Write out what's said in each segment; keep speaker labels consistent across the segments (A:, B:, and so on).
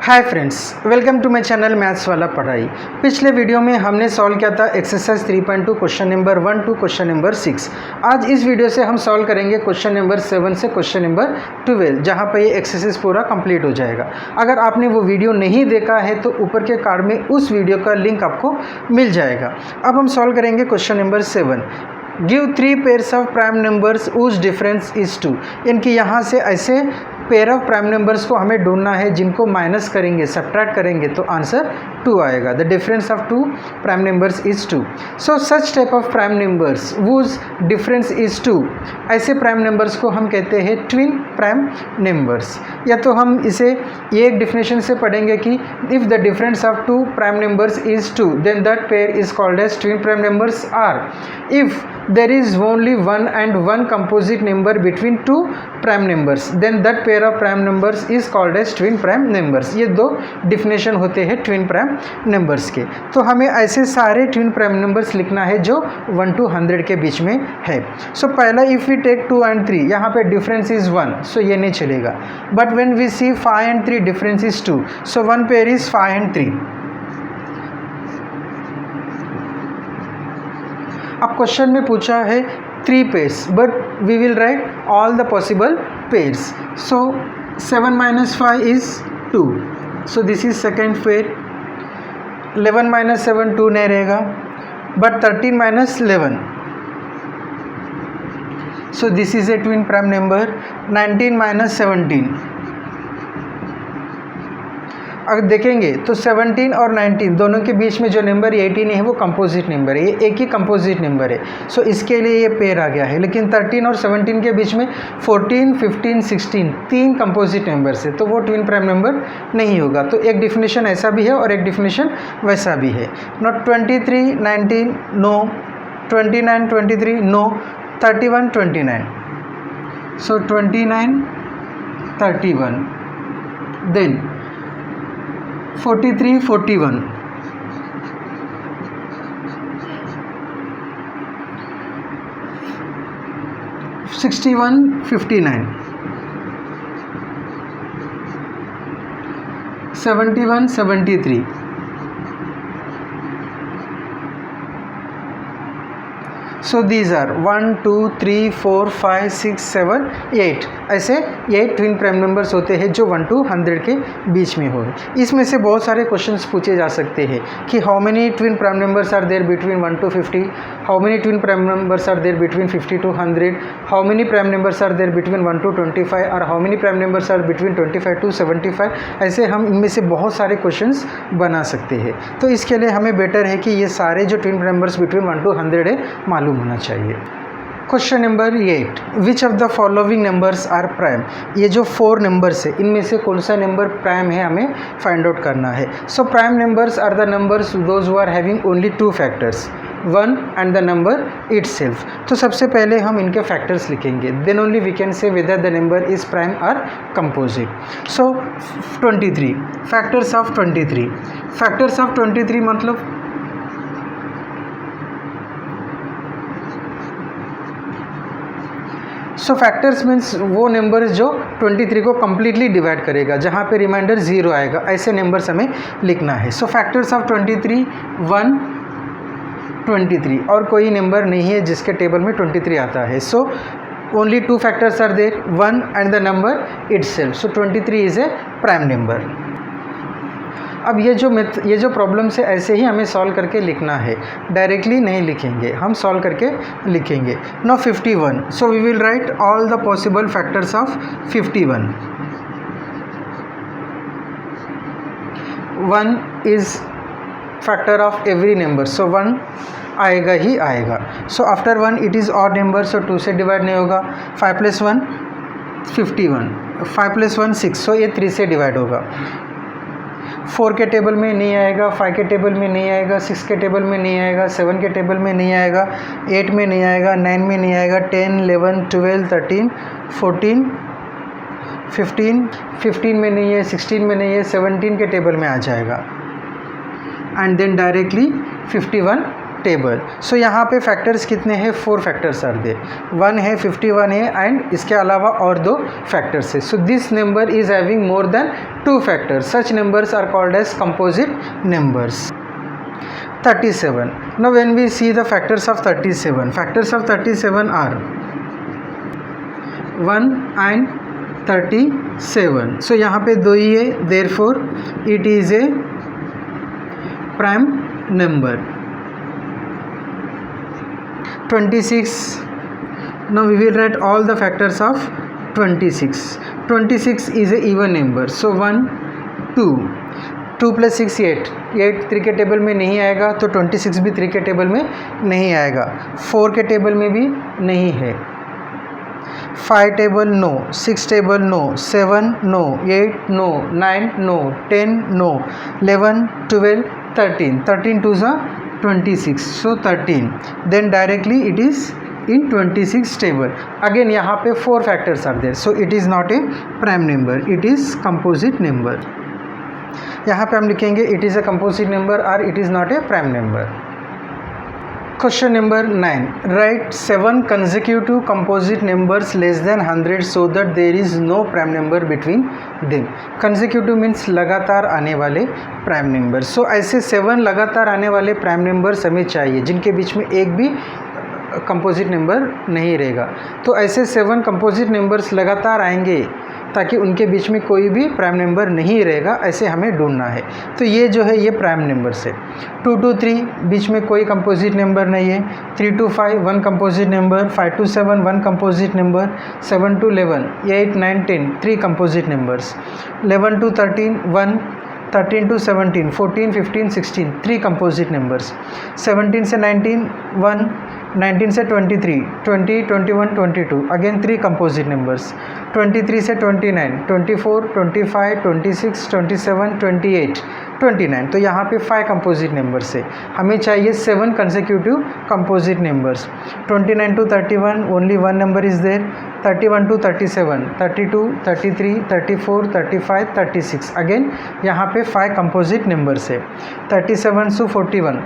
A: Hi friends, welcome to my channel maths वाला पढ़ाई। पिछले वीडियो में हमने सॉल्व किया था exercise 3.2 question number 1 to question number 6। आज इस वीडियो से हम सॉल्व करेंगे क्वेश्चन नंबर 7 से क्वेश्चन नंबर 12, जहां पर ये एक्सरसाइज पूरा कंप्लीट हो जाएगा। अगर आपने वो वीडियो नहीं देखा है तो ऊपर के कार्ड में उस वीडियो का लिंक आपको मिल जाएगा। अब हम सॉल्व करेंगे question number 7। Give 3 pairs of prime numbers whose difference is 2। इनकी यहाँ से ऐसे पेयर ऑफ प्राइम नंबर्स को हमें ढूंढना है जिनको माइनस करेंगे, सब्ट्रैक्ट करेंगे तो आंसर 2 आएगा। The difference of 2 prime numbers is 2। So such type of prime numbers whose difference is 2, ऐसे प्राइम नंबर्स को हम कहते हैं ट्विन प्राइम नंबर्स। या तो हम इसे ये एक डिफिनेशन से पढ़ेंगे कि if the difference of 2 prime numbers is 2 then that pair is called as twin prime numbers. Or if there is only one and one composite number between two prime numbers then that pair of prime numbers is called as twin prime numbers। ये दो definition होते हैं twin prime numbers के। तो हमें ऐसे सारे twin prime numbers लिखना है जो 1 to 100 के बीच में है। सो पहला इफ़ वी टेक 2 and 3, यहाँ पे डिफरेंस इज़ 1, सो ये नहीं चलेगा। But when we see 5 and 3 difference is 2, so one pair is 5 and 3। अब क्वेश्चन में पूछा है 3 pairs, but we will write all the possible pairs. So 7 minus 5 is 2, so this is second pair. 11 minus 7 2 नहीं रहेगा, but 13 minus 11, so this is a twin prime number. 19 minus 17, अगर देखेंगे तो 17 और 19 दोनों के बीच में जो नंबर 18 है वो कंपोजिट नंबर है, ये एक ही कंपोजिट नंबर है। सो इसके लिए ये पेयर आ गया है। लेकिन 13 और 17 के बीच में 14, 15, 16 तीन कंपोजिट नंबर्स है, तो वो ट्विन प्राइम नंबर नहीं होगा। तो एक डिफिनेशन ऐसा भी है और एक डिफिनेशन वैसा भी है। Not 23, 19 no, 29, 23 no, 31, 29, so 29, 31, then 43, 41, 61, 59, 71, 73, so these are 1, 2, 3, 4, 5, 6, 7, 8 ऐसे 8 ट्विन प्राइम नंबर्स होते हैं जो 1 to 100 के बीच में हो। इसमें से बहुत सारे क्वेश्चंस पूछे जा सकते हैं कि how many twin prime numbers are there between 1 to 50, how many twin prime numbers are there between 50 to 100, how many prime numbers are there between 1 to 25 और how many prime numbers are between 25 to 75। ऐसे हम इनमें से बहुत सारे questions बना सकते हैं। तो इसके लिए हमें बेटर है कि ये सारे जो ट्विन नंबर्स बिटवीन 1 to 100 है मालूम होना चाहिए। Question number 8, which of the following numbers are prime. ये जो 4 नंबर्स है इनमें से कौन सा नंबर प्राइम है हमें फाइंड आउट करना है। So prime numbers are the numbers those who are having only 2 factors, 1 and the number itself. तो सबसे पहले हम इनके फैक्टर्स लिखेंगे, then only we can say whether the number is prime और composite. So 23 factors of 23, factors of 23 मतलब so factors means वो नंबर जो 23 को कम्प्लीटली डिवाइड करेगा, जहाँ पे रिमाइंडर 0 आएगा, ऐसे नंबर्स हमें लिखना है। सो फैक्टर्स ऑफ 23 1, 23 और कोई नंबर नहीं है जिसके टेबल में 23 आता है। So only 2 factors are there, 1 and the number itself. So 23 is a prime number. अब ये जो प्रॉब्लम से ऐसे ही हमें सॉल्व करके लिखना है, डायरेक्टली नहीं लिखेंगे, हम सॉल्व करके लिखेंगे। No 51, so we will write all the possible factors of 51। 1 is factor of every number, so 1 आएगा ही आएगा। So after 1 it is odd number, so 2 से डिवाइड नहीं होगा। 5 + 1 51, 5 + 1 6, सो ये 3 से डिवाइड होगा। 4 के टेबल में नहीं आएगा, 5 के टेबल में नहीं आएगा, 6 के टेबल में नहीं आएगा, 7 के टेबल में नहीं आएगा, 8 में नहीं आएगा, 9 में नहीं आएगा, 10, 11, 12, 13, 14, 15 में नहीं है, 16 में नहीं है, 17 के टेबल में आ जाएगा। And then directly 51 table. So यहाँ पे फैक्टर्स कितने हैं, 4 फैक्टर्स आर देयर, 1 है, 51 है एंड इसके अलावा और 2 फैक्टर्स है। So this number is having more than 2 factors, such numbers are called as composite numbers. 37. Now when we see the factors of 37, factors of 37 are 1 and 37. So यहाँ पे 2 ही है, therefore it is a prime number. 26. Now we will write all the factors of 26. 26 is a even number. So 1, 2. 2 + 6 8, 8 3 के table में नहीं आएगा तो 26 भी 3 के टेबल में नहीं आएगा, 4 के टेबल में भी नहीं है, 5 table no, 6 table no, 7 no, 8 no, 9 no, 10 no, 11 12 13, 13 2 ज़ा 26, so 13, then directly it is in 26 table. Again यहाँ पे 4 factors are there, so it is not a prime number, it is composite number. यहाँ पे हम लिखेंगे it is a composite number और it is not a prime number. Question number 9, right 7 consecutive composite numbers less than 100 so that there is no prime number between them. Consecutive means लगातार आने वाले prime number. सो ऐसे 7 लगातार आने वाले prime numbers हमें चाहिए जिनके बीच में एक भी कंपोजिट नंबर नहीं रहेगा। तो ऐसे 7 कंपोजिट नंबर्स लगातार आएंगे ताकि उनके बीच में कोई भी प्राइम नंबर नहीं रहेगा, ऐसे हमें ढूंढना है। तो ये जो है ये प्राइम नंबर्स है। 2 to 3 बीच में कोई कंपोजिट नंबर नहीं है, 3 to 5 1 composite number, 5 to 7 1 composite number, 7 to 11 8 9 10 3 composite numbers, 11 to 13 1, 13 to 17 14 15 16 3 composite numbers, 17 से 19 1, 19 से 23 20 21 22 अगेन 3 कंपोजिट नंबर्स, 23 से 29 24 25 26 27 28 29। तो यहाँ पे 5 कंपोजिट नंबर्स है, हमें चाहिए 7 consecutive composite numbers. 29 to 31 only 1 number is there, 31 to 37 32 33 34 35 36 again यहाँ पे 5 कंपोजिट नंबर्स है। 37 to 41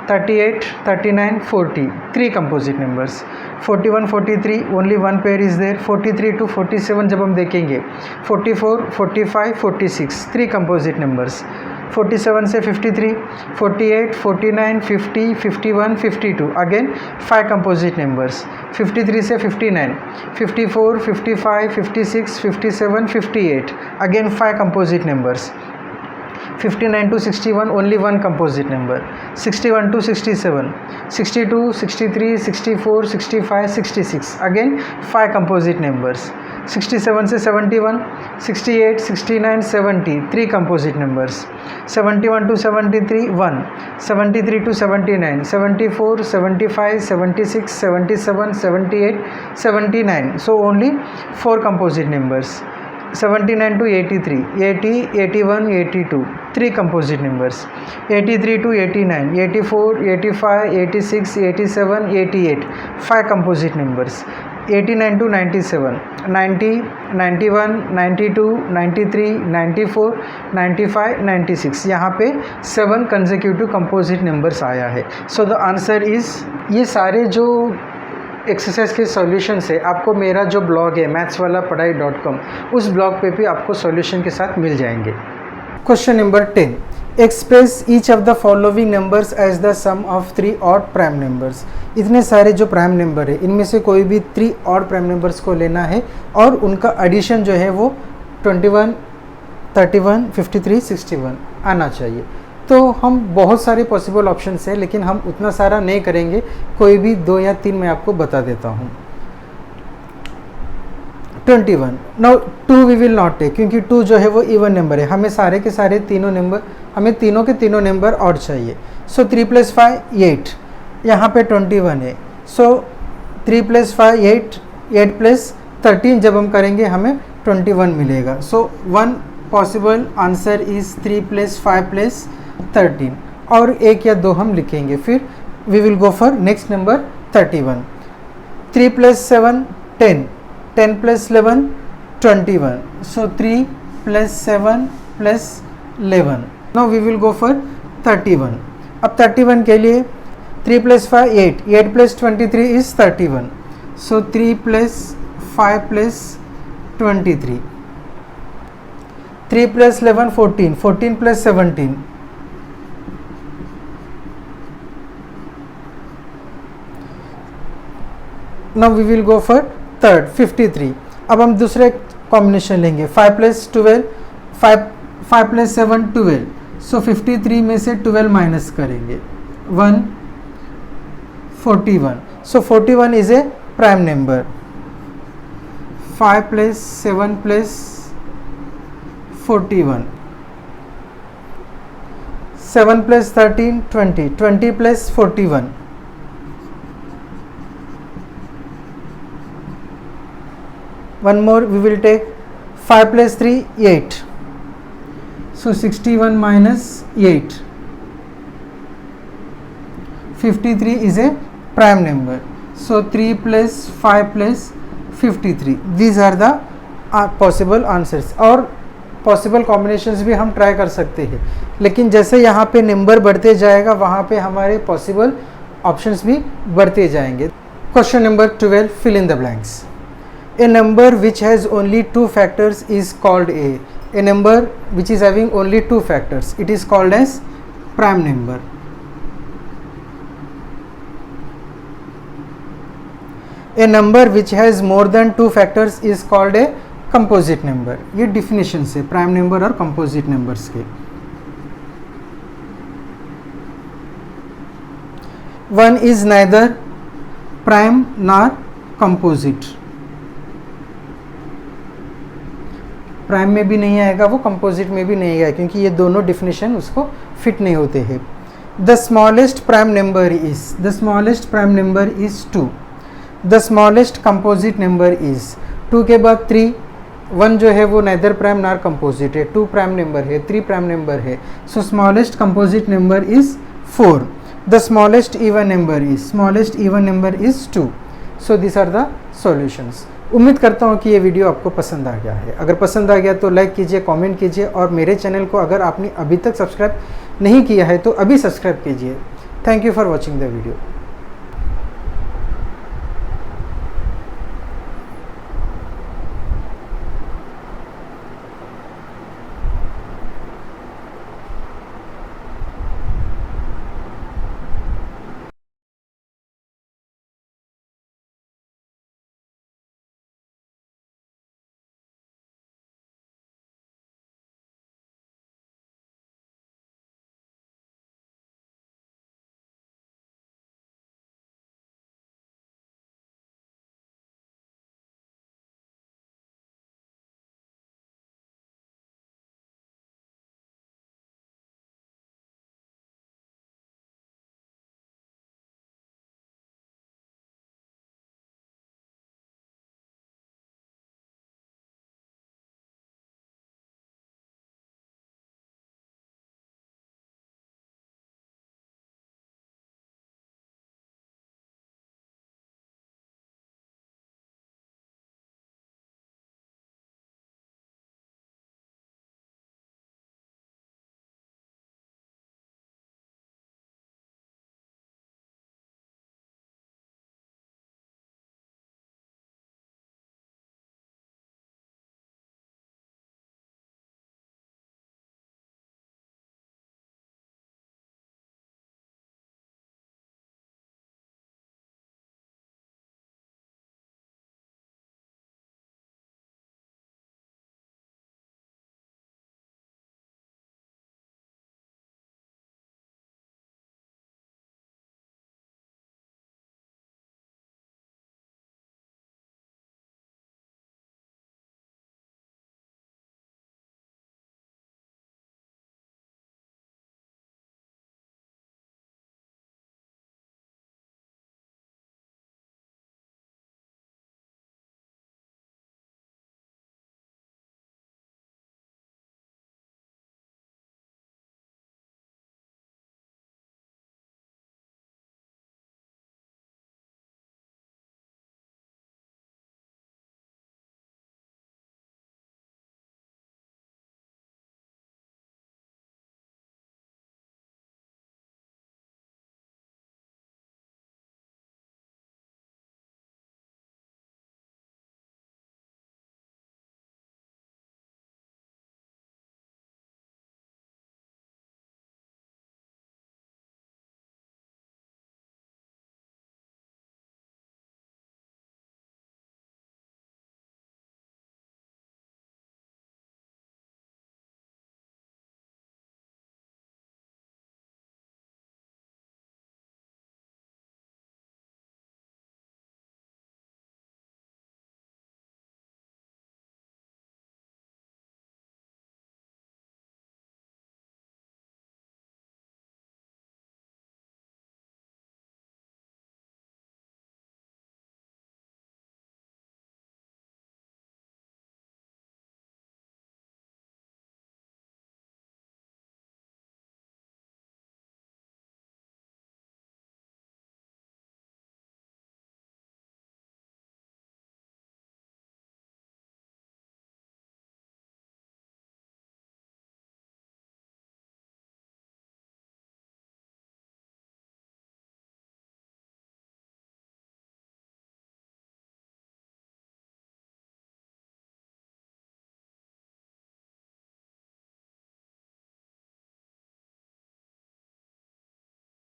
A: 38 39 40 3 composite numbers. 41 43 only 1 pair is there. 43 to 47 जब हम देखेंगे 44 45 46 3 कंपोजिट नंबर्स। 47 से 53 48 49 50 51 52 अगेन 5 कंपोजिट नंबर्स। 53 से 59 54 55 56 57 58 again 5 composite numbers. 59 to 61 only 1 composite number, 61 to 67 62 63 64 65 66 again 5 composite numbers, 67 से 71 68 69 70 3 composite numbers, 71 to 73 1, 73 to 79 74 75 76 77 78 79 so only 4 composite numbers, 79 to 83 80 81 82 3 composite numbers, 83 to 89 84 85 86 87 88 5 composite numbers, 89 to 97 90 91 92 93 94 95 96 यहाँ पे 7 consecutive composite numbers आया है। So the answer is, ये सारे जो exercise के solution है आपको मेरा जो ब्लॉग है mathswalapadhai.com उस ब्लॉग पे भी आपको सॉल्यूशन के साथ मिल जाएंगे। Question number 10, express each of the following numbers as the sum of 3 odd prime numbers. इतने सारे जो प्राइम नंबर है इनमें से कोई भी 3 ऑड प्राइम नंबर्स को लेना है और उनका एडिशन जो है वो 21 31 53 61 आना चाहिए। तो हम बहुत सारे पॉसिबल ऑप्शंस हैं लेकिन हम उतना सारा नहीं करेंगे, कोई भी 2 या 3 मैं आपको बता देता हूँ। 21 now 2 we will not take क्योंकि 2 जो है वो इवन नंबर है, हमें सारे के सारे तीनों नंबर, हमें तीनों के तीनों नंबर ऑड चाहिए। सो 3 + 5 8, यहाँ पे 21 है। सो 3 + 5 8, 8 + 13 जब हम करेंगे हमें 21 मिलेगा। सो 1 पॉसिबल आंसर इज़ 3 + 5 + 13 और 1 या 2 हम लिखेंगे। फिर we will go for next number 31। 3 + 7 10, 10 + 11 21, so 3 + 7 + 11। Now we will go for 31। अब 31 के लिए 3 plus 5 8, 8 plus 23 is 31. So 3 plus 5 plus 23, 3 plus 11 14, 14 plus 17, now we will go for third 53. अब हम दूसरे कॉम्बिनेशन लेंगे 5 plus 12, 5 plus 7 12. सो 53 में से 12 माइनस करेंगे 1 41. सो 41 is a prime number. 5 plus 7 plus 41, 7 plus 13 20, 20 plus 41, one more we will take 5 plus 3 8. So 61 minus 8. 53 is a prime number. So 3 plus 5 plus 53. These are the possible answers. और possible combinations भी हम try कर सकते हैं, लेकिन जैसे यहाँ पे नंबर बढ़ते जाएगा वहाँ पे हमारे possible options भी बढ़ते जाएंगे. Question number 12, fill in the blanks. A number which has only two factors is called a number which is having only two factors, it is called as prime number. A number which has more than two factors is called a composite number. ये definition से prime number और composite numbers के. One is neither prime nor composite. Prime में भी नहीं आएगा वो, composite में भी नहीं आएगा, क्योंकि ये दोनों डिफिनेशन उसको फिट नहीं होते हैं. The smallest prime number is 2. The smallest composite number is 2 के बाद 3. 1 जो है वो नाइदर प्राइम नॉर कंपोजिट है, 2 प्राइम नंबर है, 3 प्राइम नंबर है. So smallest composite number is 4. The smallest even number is 2. So this are the solutions. उम्मीद करता हूँ कि ये वीडियो आपको पसंद आ गया है. अगर पसंद आ गया तो लाइक कीजिए, कमेंट कीजिए, और मेरे चैनल को अगर आपने अभी तक सब्सक्राइब नहीं किया है तो अभी सब्सक्राइब कीजिए. Thank you for watching the video.